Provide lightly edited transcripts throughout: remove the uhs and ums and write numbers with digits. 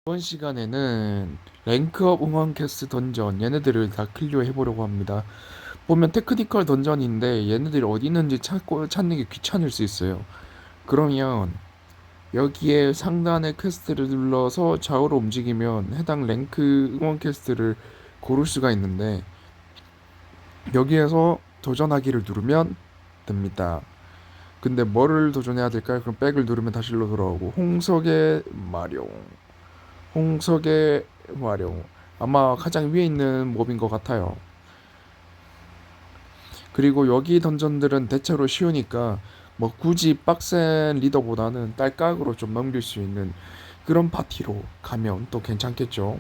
이번 시간에는 랭크업 응원 캐스 던전 얘네들을 다 클리어 해보려고 합니다. 보면 테크니컬 던전인데 얘네들이 어디 있는지 찾는 게 귀찮을 수 있어요. 그러면 여기에 상단의 퀘스트를 눌러서 좌우로 움직이면 해당 랭크 응원 퀘스트를 고를 수가 있는데 여기에서 도전하기를 누르면 됩니다. 근데 뭐를 도전해야 될까요? 그럼 백을 누르면 다시 일로 돌아오고 홍석의 마룡 홍석의 마룡 아마 가장 위에 있는 몹인 것 같아요. 그리고 여기 던전들은 대체로 쉬우니까 뭐 굳이 빡센 리더보다는 딸깍으로 좀 넘길 수 있는 그런 파티로 가면 또 괜찮겠죠.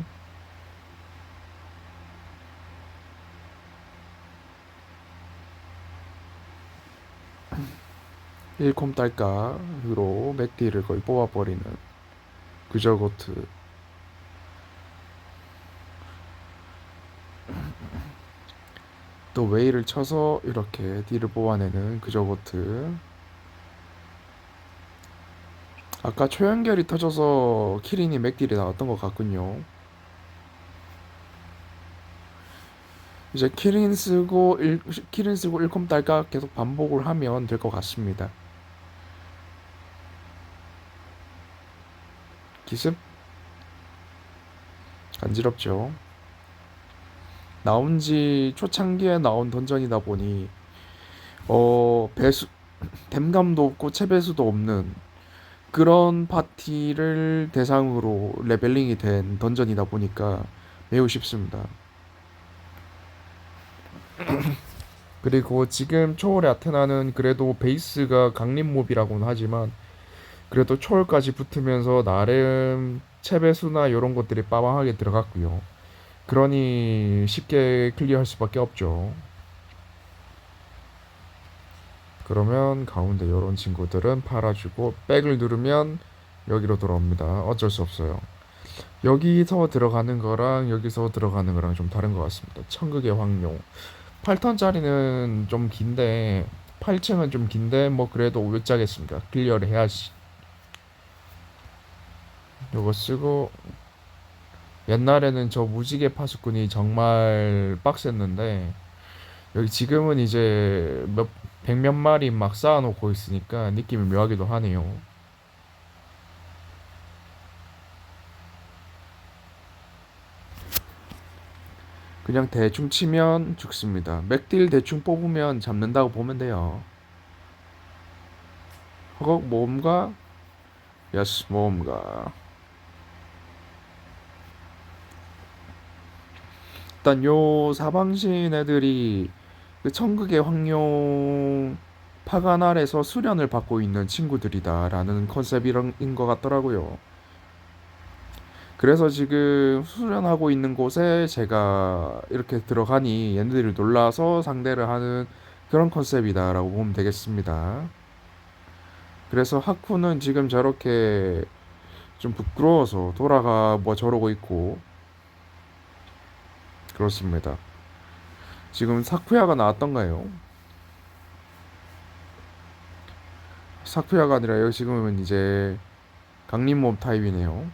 1콤 딸깍으로 맥딜을 거의 뽑아버리는 그저고트. 또 웨이를 쳐서 이렇게 딜을 뽑아내는 그저고트. 아까 초연결이 터져서 키린이 맥딜이 나왔던 것 같군요. 이제 키린 쓰고 1콤 딸깍 계속 반복을 하면 될 것 같습니다. 기습 간지럽죠. 나온 지 초창기에 나온 던전이다 보니 배수 댐감도 없고 체배수도 없는 그런 파티를 대상으로 레벨링이 된 던전이다 보니까 매우 쉽습니다. 그리고 지금 초월의 아테나는 그래도 베이스가 강림몹이라고는 하지만 그래도 초월까지 붙으면서 나름 체배수나 이런 것들이 빠방하게 들어갔고요. 그러니 쉽게 클리어할 수밖에 없죠. 그러면 가운데 이런 친구들은 팔아주고 백을 누르면 여기로 돌아옵니다. 어쩔 수 없어요. 여기서 들어가는 거랑 여기서 들어가는 거랑 좀 다른 것 같습니다. 천국의 황룡 8턴짜리는 좀 긴데 8층은 좀 긴데 뭐 그래도 500짜겠습니다. 클리어를 해야지. 요거 쓰고 옛날에는 저 무지개 파수꾼이 정말 빡셌는데 여기 지금은 이제 백몇 마리 막 쌓아놓고 있으니까 느낌이 묘하기도 하네요. 그냥 대충 치면 죽습니다. 맥딜 대충 뽑으면 잡는다고 보면 돼요. 허걱 모험가, 야스 모험가. 일단 요 사방신 애들이 그 천국의 황룡 파간 아래서 수련을 받고 있는 친구들이다라는 컨셉인 것 같더라고요. 그래서 지금 수련하고 있는 곳에 제가 이렇게 들어가니 얘네들이 놀라서 상대를 하는 그런 컨셉이다라고 보면 되겠습니다. 그래서 하쿠는 지금 저렇게 좀 부끄러워서 돌아가 뭐 저러고 있고 그렇습니다. 지금 사쿠야가 나왔던가요? 사쿠야가 아니라 여기 지금은 이제 강림몹 타입이네요.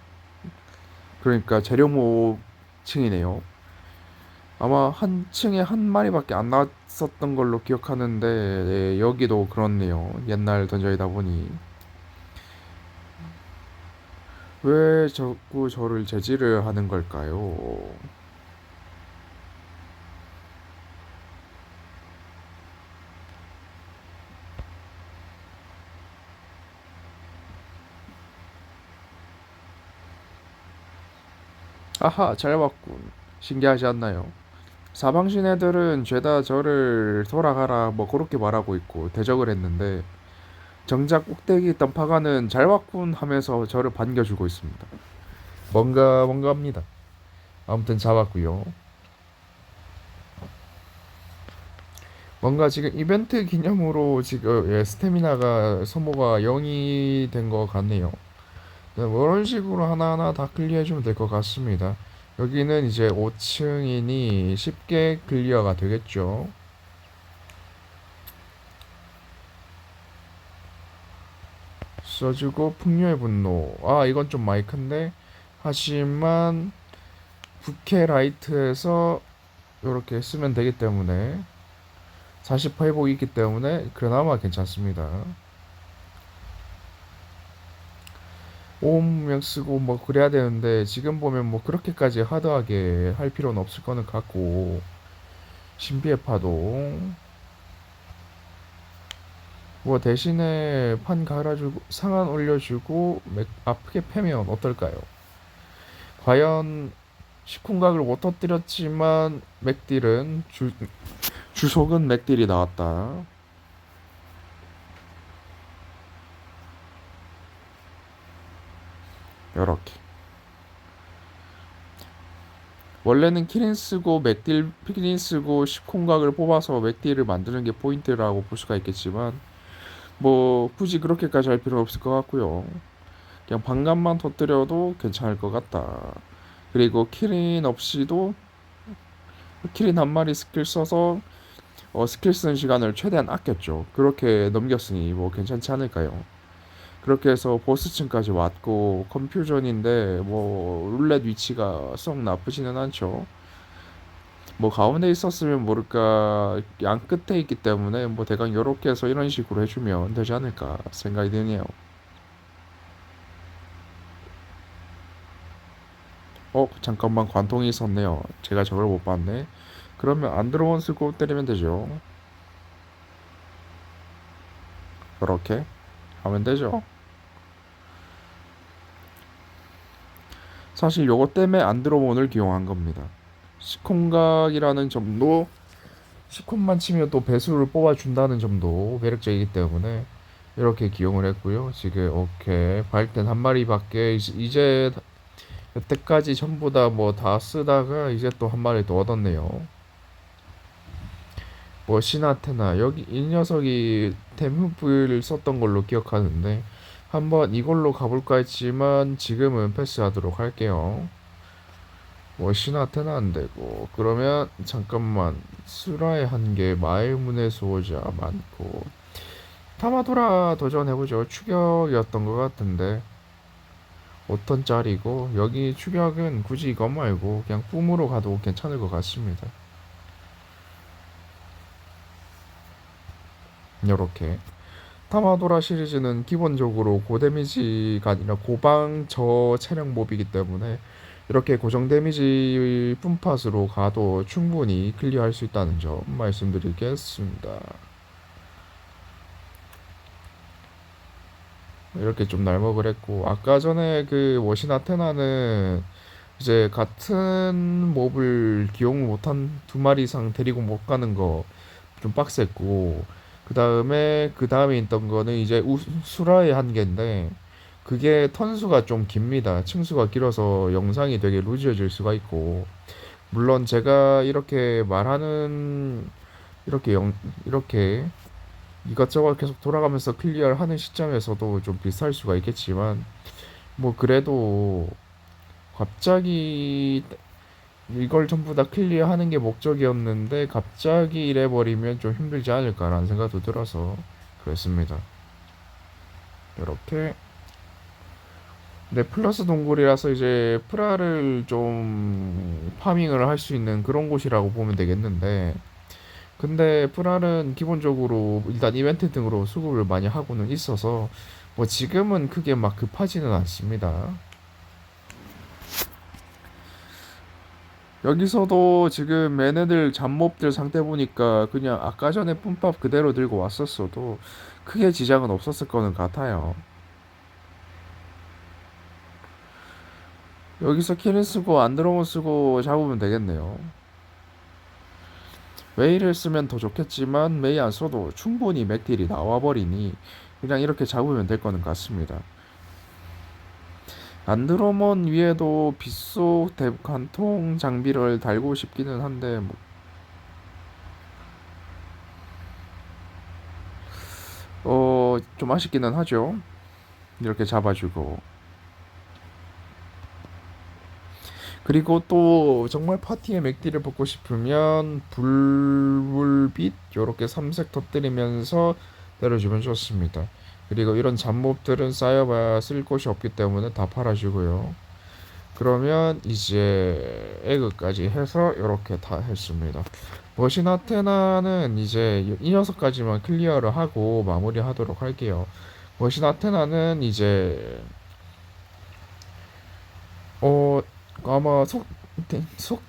그러니까 재료몹 층이네요. 아마 한 층에 한 마리밖에 안 나왔었던 걸로 기억하는데 예, 여기도 그렇네요. 옛날 던전이다 보니 왜 자꾸 저를 제지를 하는 걸까요? 아하, 잘 봤군. 신기하지 않나요? 사방신 애들은 죄다 저를 돌아가라 뭐 그렇게 말하고 있고 대적을 했는데 정작 꼭대기 있던 파가는 잘 봤군 하면서 저를 반겨주고 있습니다. 뭔가 합니다. 아무튼 잡았고요. 뭔가 지금 이벤트 기념으로 지금 예, 스태미나가 소모가 0이 된 것 같네요. 네, 뭐 이런 식으로 하나하나 다 클리어해주면 될 것 같습니다. 여기는 이제 5층이니 쉽게 클리어가 되겠죠. 써주고 풍요의 분노. 아 이건 좀 많이 큰데 하지만 부캐 라이트에서 이렇게 쓰면 되기 때문에 40% 회복이 있기 때문에 그나마 괜찮습니다. 5명 쓰고 뭐 그래야 되는데 지금 보면 뭐 그렇게까지 하드하게 할 필요는 없을 거는 같고, 신비의 파동 뭐 대신에 판 갈아주고 상한 올려주고 아프게 패면 어떨까요? 과연 시쿵각을 못 터뜨렸지만 맥딜은 주속은 맥딜이 나왔다. 요렇게 원래는 키린 쓰고 맥딜 피린 쓰고 시콩각을 뽑아서 맥딜을 만드는 게 포인트라고 볼 수가 있겠지만, 뭐 굳이 그렇게까지 할 필요 없을 것 같고요. 그냥 반감만 터뜨려도 괜찮을 것 같다. 그리고 키린 없이도 키린 한 마리 스킬 써서 스킬 쓰는 시간을 최대한 아꼈죠. 그렇게 넘겼으니 뭐 괜찮지 않을까요? 그렇게 해서 보스층까지 왔고 컨퓨전인데 뭐 룰렛 위치가 썩 나쁘지는 않죠. 뭐 가운데 있었으면 모를까 양 끝에 있기 때문에 뭐 대강 요렇게 해서 이런 식으로 해주면 되지 않을까 생각이 드네요. 잠깐만, 관통이 있었네요. 제가 저걸 못 봤네. 그러면 안드로원 쓰고 때리면 되죠. 그렇게 하면 되죠. 사실 요거 때문에 안드로몬을 기용한 겁니다. 시콘각이라는 점도, 시콘만 치면 또 배수를 뽑아준다는 점도 매력적이기 때문에 이렇게 기용을 했고요. 지금 오케이 발텐 한 마리밖에 이제 여태까지 전부 다 뭐 다 쓰다가 이제 또 한 마리 더 얻었네요. 뭐 시나테나 여기 이 녀석이 템후브를 썼던 걸로 기억하는데 한번 이걸로 가볼까 했지만 지금은 패스하도록 할게요. 뭐 시나테나 안 되고, 그러면 잠깐만, 수라의 한계, 마일문의 수호자 많고, 타마도라 도전해보죠. 추격이었던 것 같은데 어떤 짤이고, 여기 추격은 굳이 이것 말고 그냥 뿜으로 가도 괜찮을 것 같습니다. 요렇게 타마도라 시리즈는 기본적으로 고데미지가 아니라 고방 저체력 몹이기 때문에 이렇게 고정 데미지 뿜팟으로 가도 충분히 클리어할 수 있다는 점 말씀드리겠습니다. 이렇게 좀 날먹을 했고, 아까 전에 그 워신 아테나는 이제 같은 몹을 기용 못한 두 마리 이상 데리고 못 가는 거 좀 빡셌고, 그 다음에 있던 거는 이제 수라의 한계인데, 그게 턴수가 좀 깁니다. 층수가 길어서 영상이 되게 루즈해질 수가 있고, 물론 제가 이렇게 말하는, 이렇게 이것저것 계속 돌아가면서 클리어를 하는 시점에서도 좀 비쌀 수가 있겠지만, 뭐 그래도 갑자기 이걸 전부 다 클리어하는 게 목적이었는데 갑자기 이래버리면 좀 힘들지 않을까라는 생각도 들어서 그랬습니다. 이렇게. 네, 플러스 동굴이라서 이제 프라를 좀 파밍을 할 수 있는 그런 곳이라고 보면 되겠는데, 근데 프랄은 기본적으로 일단 이벤트 등으로 수급을 많이 하고는 있어서 뭐 지금은 크게 막 급하지는 않습니다. 여기서도 지금 얘네들 잡몹들 상태 보니까 그냥 아까 전에 뿜밥 그대로 들고 왔었어도 크게 지장은 없었을 거는 같아요. 여기서 키린 쓰고 안드로몬 쓰고 잡으면 되겠네요. 메이를 쓰면 더 좋겠지만 메이 안 써도 충분히 맥딜이 나와버리니 그냥 이렇게 잡으면 될 거는 같습니다. 안드로몬 위에도 빗속 관통 장비를 달고 싶기는 한데 좀 아쉽기는 하죠. 이렇게 잡아주고, 그리고 또 정말 파티에 맥딜을 뽑고 싶으면 불빛 요렇게 삼색 터뜨리면서 때려주면 좋습니다. 그리고 이런 잡몹들은 쌓여봐야 쓸 곳이 없기 때문에 다 팔아주고요. 그러면 이제 에그까지 해서 이렇게 다 했습니다. 머신 아테나는 이제 이 녀석까지만 클리어를 하고 마무리하도록 할게요. 머신 아테나는 이제 어 아마 속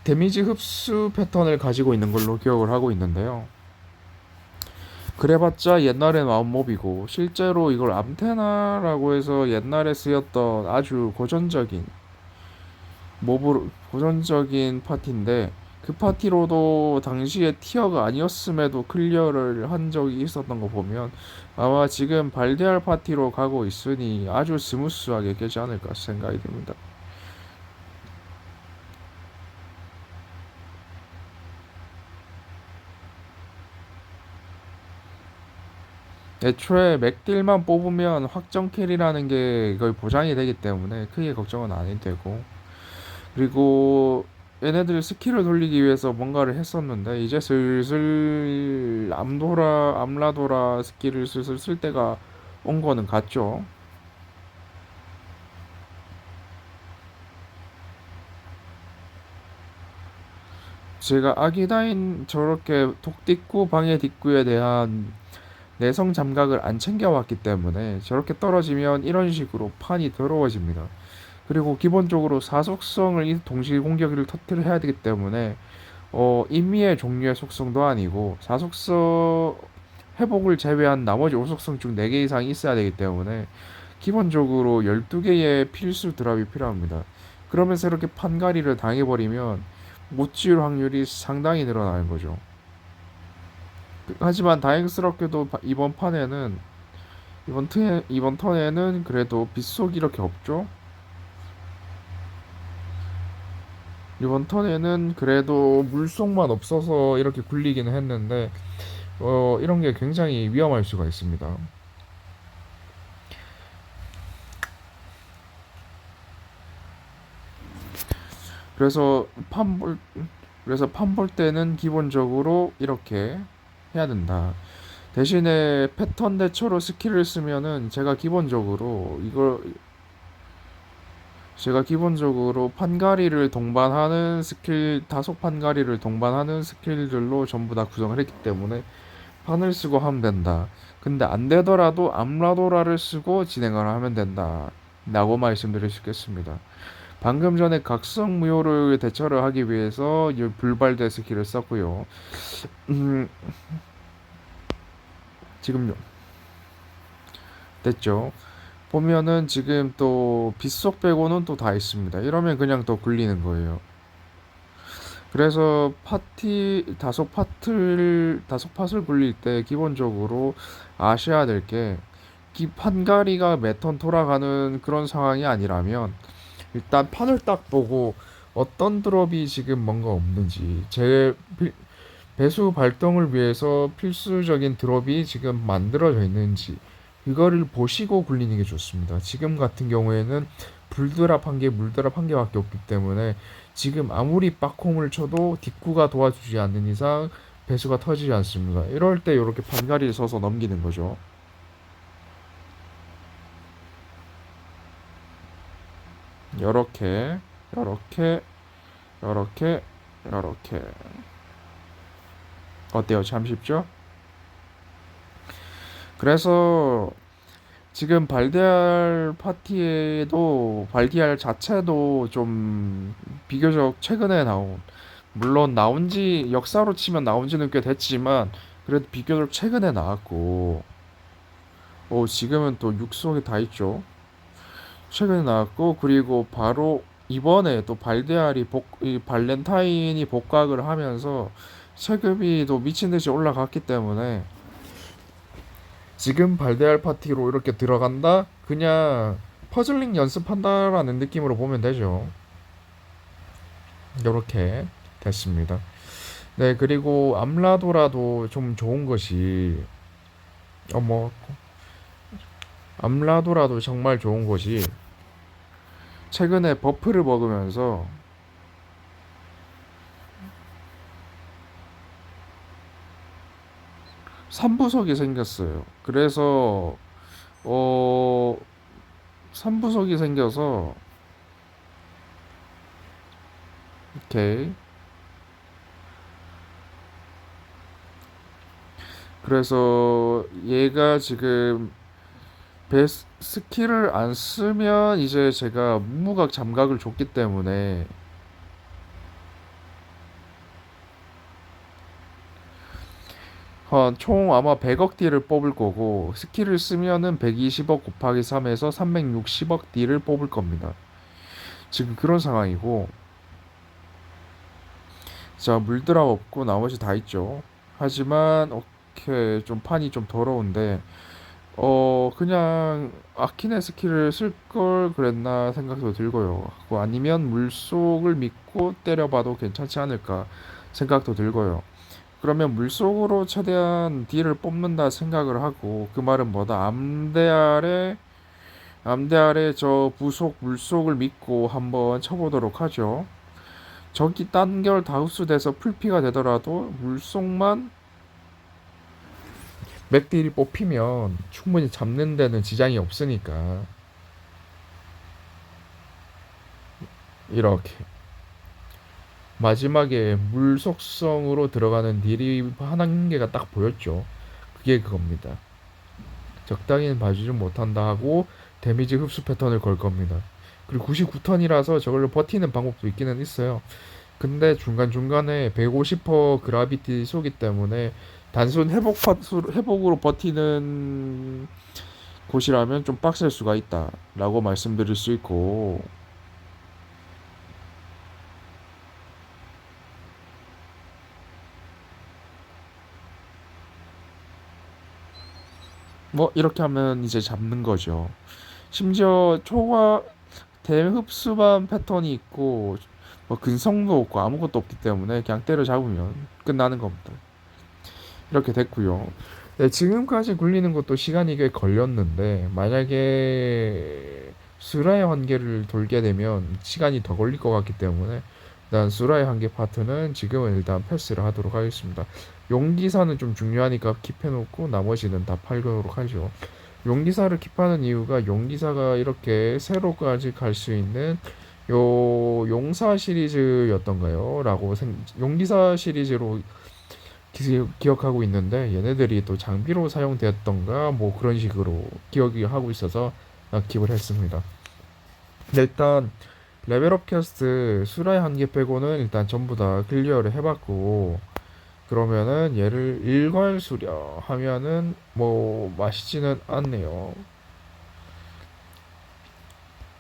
데미지 흡수 패턴을 가지고 있는 걸로 기억을 하고 있는데요. 그래봤자 옛날에 나온 몹이고 실제로 이걸 암테나라고 해서 옛날에 쓰였던 아주 고전적인 파티인데 그 파티로도 당시에 티어가 아니었음에도 클리어를 한 적이 있었던 거 보면 아마 지금 발데알 파티로 가고 있으니 아주 스무스하게 깨지 않을까 생각이 듭니다. 애초에 맥딜만 뽑으면 확정 킬이라는 게 거의 보장이 되기 때문에 크게 걱정은 안 해도 되고, 그리고 얘네들 스킬을 돌리기 위해서 뭔가를 했었는데 이제 슬슬 암라도라 스킬을 슬슬 쓸 때가 온 거는 같죠. 제가 아기다인 저렇게 독뒷구 방해 뒷구에 대한 내성 감각을 안 챙겨왔기 때문에 저렇게 떨어지면 이런 식으로 판이 더러워집니다. 그리고 기본적으로 사속성을 동시 공격을 터트려야 되기 때문에 인미의 종류의 속성도 아니고 사속성 회복을 제외한 나머지 5속성 중 4개 이상이 있어야 되기 때문에 기본적으로 12개의 필수 드랍이 필요합니다. 그러면서 이렇게 판가리를 당해버리면 못 지을 확률이 상당히 늘어나는 거죠. 하지만 다행스럽게도 이번 턴에는 그래도 빗속이 이렇게 없죠. 이번 턴에는 그래도 물속만 없어서 이렇게 굴리기는 했는데 이런 게 굉장히 위험할 수가 있습니다. 그래서 판볼 그래서 판 볼 때는 기본적으로 이렇게 해야 된다. 대신에 패턴 대처로 스킬을 쓰면은 제가 기본적으로 판가리를 동반하는 스킬 다속 판가리를 동반하는 스킬들로 전부 다 구성을 했기 때문에 판을 쓰고 하면 된다. 근데 안 되더라도 암라도라를 쓰고 진행을 하면 된다. 라고 말씀드릴 수 있겠습니다. 방금 전에 각성 무효를 대처를 하기 위해서 이 불발대 스킬을 썼고요. 음, 지금 됐죠. 보면은 지금 또 빗속 빼고는 또 다 있습니다. 이러면 그냥 또 굴리는 거예요. 그래서 다속 팟을 굴릴 때 기본적으로 아셔야 될 게 판가리가 매턴 돌아가는 그런 상황이 아니라면 일단 판을 딱 보고 어떤 드롭이 지금 뭔가 없는지 배수 발동을 위해서 필수적인 드롭이 지금 만들어져 있는지 이거를 보시고 굴리는 게 좋습니다. 지금 같은 경우에는 불드랍 한 개, 물드랍 한 개밖에 없기 때문에 지금 아무리 빡홈을 쳐도 뒷구가 도와주지 않는 이상 배수가 터지지 않습니다. 이럴 때 이렇게 반가리를 서서 넘기는 거죠. 요렇게, 요렇게, 요렇게, 요렇게. 어때요? 참 쉽죠? 그래서 지금 발디알 자체도 좀 비교적 최근에 나온, 물론 나온 지 역사로 치면 나온 지는 꽤 됐지만 그래도 비교적 최근에 나왔고 지금은 또 육속에 다 있죠. 최근에 나왔고 그리고 바로 이번에 또 이 발렌타인이 복각을 하면서 체급이 또 미친 듯이 올라갔기 때문에 지금 발데알 파티로 이렇게 들어간다? 그냥 퍼즐링 연습한다라는 느낌으로 보면 되죠. 이렇게 됐습니다. 네, 그리고 암라도라도 좀 좋은 것이 뭐 암라도라도 정말 좋은 것이 최근에 버프를 먹으면서 3부석이 생겼어요. 그래서 어 3부석이 생겨서 오케이. 그래서 얘가 지금 스킬을 안 쓰면 이제 제가 무무각 잠각을 줬기 때문에 총 아마 100억 딜을 뽑을 거고, 스킬을 쓰면은 120억 곱하기 3에서 360억 딜을 뽑을 겁니다. 지금 그런 상황이고, 자, 물드랍 없고 나머지 다 있죠. 하지만 오케이, 좀 판이 좀 더러운데 그냥 아키네 스킬을 쓸 걸 그랬나 생각도 들고요. 아니면 물속을 믿고 때려봐도 괜찮지 않을까 생각도 들고요. 그러면 물속으로 최대한 딜을 뽑는다 생각을 하고, 그 말은 뭐다? 암대 아래 저 부속 물속을 믿고 한번 쳐보도록 하죠. 적이 단결 다 흡수돼서 풀피가 되더라도 물속만 맥딜이 뽑히면 충분히 잡는 데는 지장이 없으니까 이렇게 마지막에 물 속성으로 들어가는 딜이 한 개가 딱 보였죠. 그게 그겁니다. 적당히는 봐주지 못한다 하고 데미지 흡수 패턴을 걸 겁니다. 그리고 99턴이라서 저걸로 버티는 방법도 있기는 있어요. 근데 중간중간에 150% 그라비티 쏘기 때문에 단순 회복으로 버티는 곳이라면 좀 빡셀 수가 있다 라고 말씀드릴 수 있고, 뭐 이렇게 하면 이제 잡는 거죠. 심지어 초과 대흡수반 패턴이 있고 뭐 근성도 없고 아무것도 없기 때문에 그냥 때려잡으면 끝나는 겁니다. 이렇게 됐고요. 네, 지금까지 굴리는 것도 시간이 꽤 걸렸는데, 만약에 수라의 한계를 돌게 되면 시간이 더 걸릴 것 같기 때문에 일단 수라의 한계 파트는 지금은 일단 패스를 하도록 하겠습니다. 용기사는 좀 중요하니까 킵해놓고 나머지는 다 팔도록 하죠. 용기사를 킵하는 이유가, 용기사가 이렇게 세로까지 갈 수 있는 요 용사 시리즈였던가요? 용기사 시리즈로 기억하고 있는데, 얘네들이 또 장비로 사용되었던가 뭐 그런 식으로 기억이 하고 있어서 킵을 했습니다. 근데 일단 레벨업 퀘스트 수라의 한계 빼고는 일단 전부 다 클리어를 해봤고, 그러면은 얘를 일괄수려 하면은 뭐 맛있지는 않네요.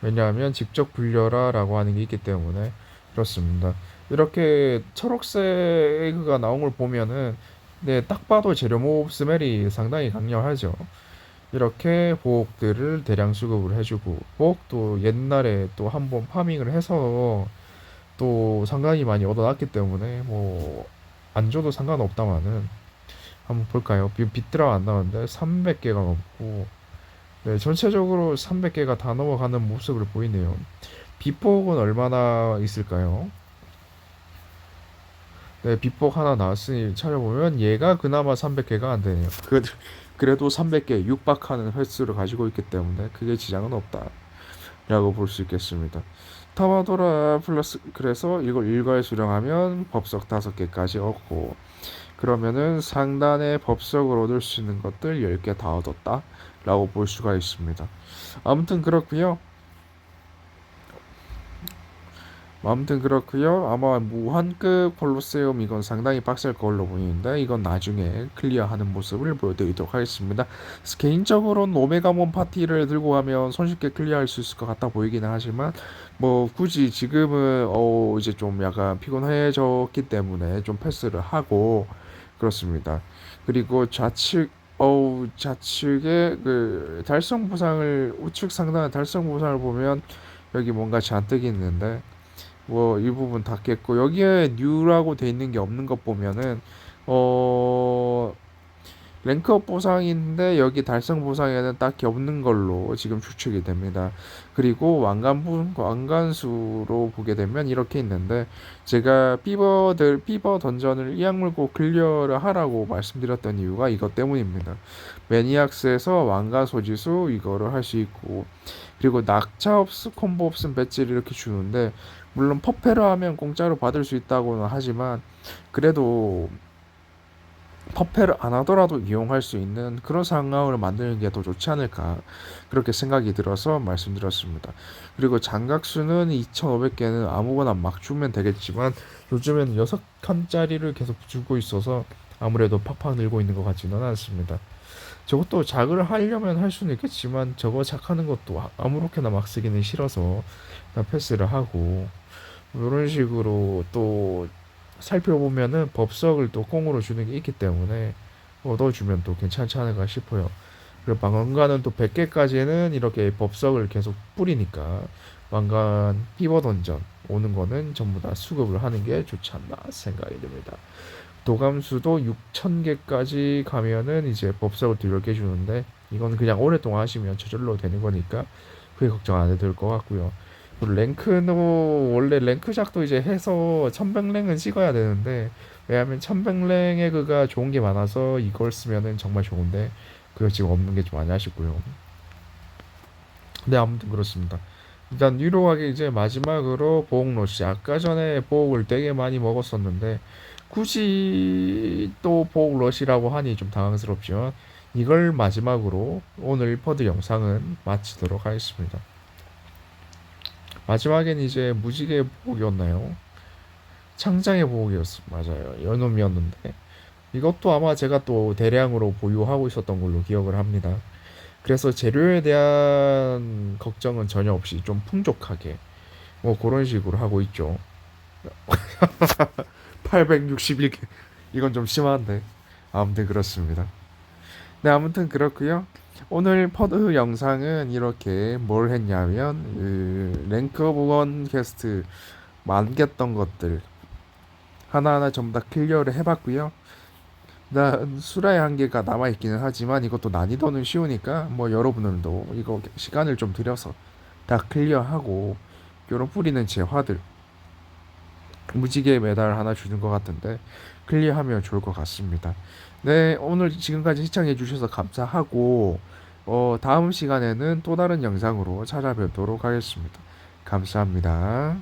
왜냐하면 직접 굴려라 라고 하는 게 있기 때문에. 그렇습니다. 이렇게 초록색 에그가 나온 걸 보면은, 네, 딱 봐도 재료 모읍 스멜이 상당히 강렬하죠. 이렇게 보옥들을 대량 수급을 해주고, 보옥도 옛날에 또 한번 파밍을 해서 또 상당히 많이 얻어놨기 때문에 뭐 안 줘도 상관없다마는, 한번 볼까요? 비트라 안 나오는데 300개가 넘고, 네, 전체적으로 300개가 다 넘어가는 모습을 보이네요. 비폭은 얼마나 있을까요? 네, 비폭 하나 나왔으니 찾아보면 얘가 그나마 300개가 안 되네요. 그래도 300개 육박하는 횟수를 가지고 있기 때문에 크게 지장은 없다라고 볼 수 있겠습니다. 타마도라 플러스, 그래서 이걸 일괄 수령하면 법석 5개까지 얻고, 그러면은 상단에 법석을 얻을 수 있는 것들 10개 다 얻었다 라고 볼 수가 있습니다. 아무튼 그렇고요. 아마 무한급 콜로세움, 이건 상당히 빡셀 걸로 보이는데, 이건 나중에 클리어하는 모습을 보여드리도록 하겠습니다. 개인적으로는 오메가몬 파티를 들고 가면 손쉽게 클리어할 수 있을 것 같아 보이기는 하지만, 뭐 굳이 지금은 이제 좀 약간 피곤해졌기 때문에 좀 패스를 하고 그렇습니다. 그리고 좌측의 그 달성 보상을, 우측 상단의 달성 보상을 보면 여기 뭔가 잔뜩 있는데, 뭐 이 부분 닫겠고, 여기에 뉴라고 돼 있는 게 없는 것 보면은 어 랭크업 보상인데 여기 달성 보상에는 딱히 없는 걸로 지금 추측이 됩니다. 그리고 왕관수로 보게 되면 이렇게 있는데, 제가 피버 던전을 이악 물고 클리어를 하라고 말씀드렸던 이유가 이것 때문입니다. 매니악스에서 왕관 소지수 이거를 할 수 있고, 그리고 낙차 없음 콤보 없음 배지를 이렇게 주는데, 물론 퍼페를 하면 공짜로 받을 수 있다고는 하지만 그래도 퍼페를 안 하더라도 이용할 수 있는 그런 상황을 만드는 게 더 좋지 않을까 그렇게 생각이 들어서 말씀드렸습니다. 그리고 장각수는 2,500개는 아무거나 막 주면 되겠지만 요즘에는 6칸짜리를 계속 주고 있어서 아무래도 팍팍 늘고 있는 것 같지는 않습니다. 저것도 작을 하려면 할 수는 있겠지만 저거 작하는 것도 아무렇게나 막 쓰기는 싫어서 그냥 패스를 하고 이런 식으로 또 살펴보면은 법석을 또 콩으로 주는 게 있기 때문에 얻어주면 또 괜찮지 않을까 싶어요. 그리고 방앗간은 또 100개까지는 이렇게 법석을 계속 뿌리니까 방앗간 피버 던전 오는 거는 전부 다 수급을 하는 게 좋지 않나 생각이 듭니다. 도감수도 6,000개까지 가면은 이제 법석을 두 10개 주는데 이건 그냥 오랫동안 하시면 저절로 되는 거니까 그게 걱정 안 해도 될 것 같고요. 그리고 랭크도 원래 랭크작도 이제 해서 1100랭은 찍어야 되는데 왜냐하면 1100랭의 그가 좋은 게 많아서 이걸 쓰면은 정말 좋은데 그거 지금 없는 게 좀 많이 아쉽고요. 네, 아무튼 그렇습니다. 일단 유로하게 이제 마지막으로 보옥 러시 아까 전에 보옥을 되게 많이 먹었었는데 굳이 또 보옥 러시라고 하니 좀 당황스럽지만 이걸 마지막으로 오늘 퍼드 영상은 마치도록 하겠습니다. 마지막엔 이제 무지개 보옥이었나요? 창장의 보옥이었어. 맞아요. 연음이었는데 이것도 아마 제가 또 대량으로 보유하고 있었던 걸로 기억을 합니다. 그래서 재료에 대한 걱정은 전혀 없이 좀 풍족하게 뭐 그런 식으로 하고 있죠. 861개. 이건 좀 심한데. 아무튼 그렇습니다. 네, 아무튼 그렇고요. 오늘 퍼드 영상은 이렇게 뭘 했냐면 랭크 오브 원 퀘스트 만겼던 것들 하나하나 전부 다 클리어를 해봤고요. 나 수라의 한계가 남아 있기는 하지만 이것도 난이도는 쉬우니까 뭐 여러분들도 이거 시간을 좀 들여서 다 클리어하고 요런 뿌리는 재화들 무지개 메달 하나 주는 것 같은데 클리어하면 좋을 것 같습니다. 네, 오늘 지금까지 시청해 주셔서 감사하고 다음 시간에는 또 다른 영상으로 찾아뵙도록 하겠습니다. 감사합니다.